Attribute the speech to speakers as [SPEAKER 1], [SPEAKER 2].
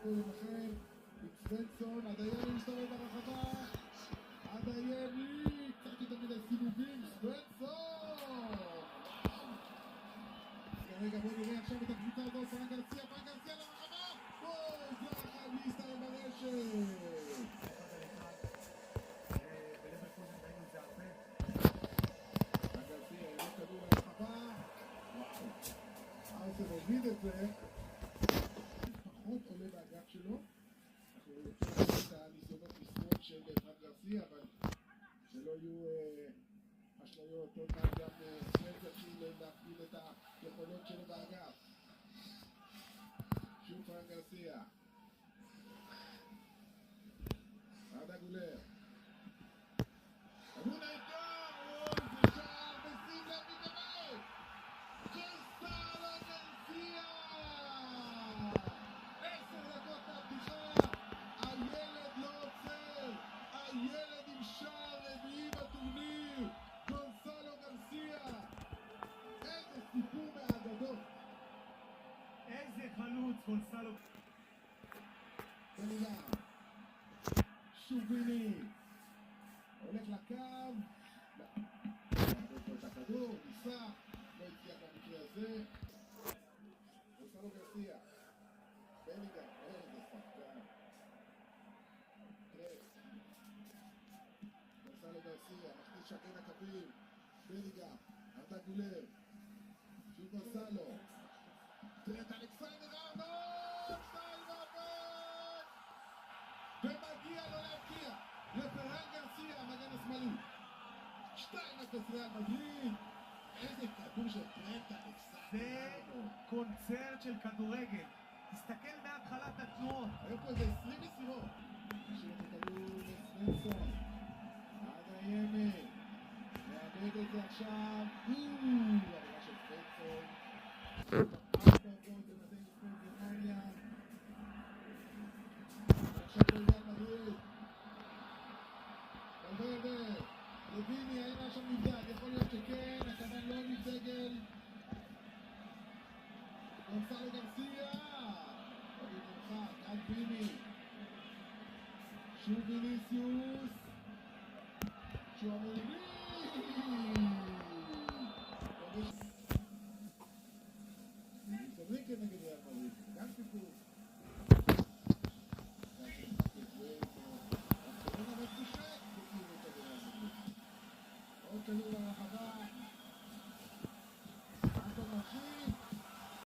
[SPEAKER 1] הפועל ירוחם, עם סבנסון, הדייני מסתובב ברחבה, הדייני, קצת יותר מדי סיבובים, סבנסון! רגע, בוא נראה עכשיו את הקבוצה הזאת, פרן גרסיה לרחבה! זה אחד להסתיים ברשת! פרן גרסיה, יש כדור לרחבה, ארסן הוביד את זה, פחות עולה באגף שלו, אנחנו רוצים את הניסיונות לשמאל של פרן גרסיה, אבל שלא יהיו אשליות, עוד מעט גם סרט יתחיל להפעיל את היכולות שלו באגף. שוב פרן גרסיה. עדה גולר. כדור נהדר! זה שער ושים לב מתאבד! גונסלו גרסיה! 10 דקות מהפתיחה, הילד לא עוצר, הילד עם שער רביעי בטורניר, גונסלו גרסיה. איזה סיפור מהאגדות.
[SPEAKER 2] איזה חלוץ גונסלו.
[SPEAKER 1] בנילה, שוביני, הולך לקו, נתן את הכדור, ניסה, לא הצליח במקרה הזה. גונסלו גרסיה, בנילה, איזה שחקן. גונסלו גרסיה, מכניס שכן הקווים, בנילה, עדה גולר, שוב גונסלו, תראה את אלכסנדר ארנולד, 2-1! ומגיע לו להבקיע לפרן גרסיה, המגן השמאלי. 2-0 ריאל מדריד. איזה כדור של טרנט אלכסנדר.
[SPEAKER 2] זה קונצרט של כדורגל. תסתכל מהתחלת התנועות.
[SPEAKER 1] היו פה איזה 20 מסירות. משאיר את הכדור לסבנסון. עד הימי. מאבד את זה עכשיו. עבירה של סבנסון. 4 דקות במדי נבחרת גרמניה. עכשיו ריאל מדריד. ולוורדה. לויני, האם היה שם נבדק? יכול להיות שכן, הכוון לא נבדגל. גונסלו גרסיה. עוד נמחק, עד ויני. שוב ויניסיוס. שוער ימין.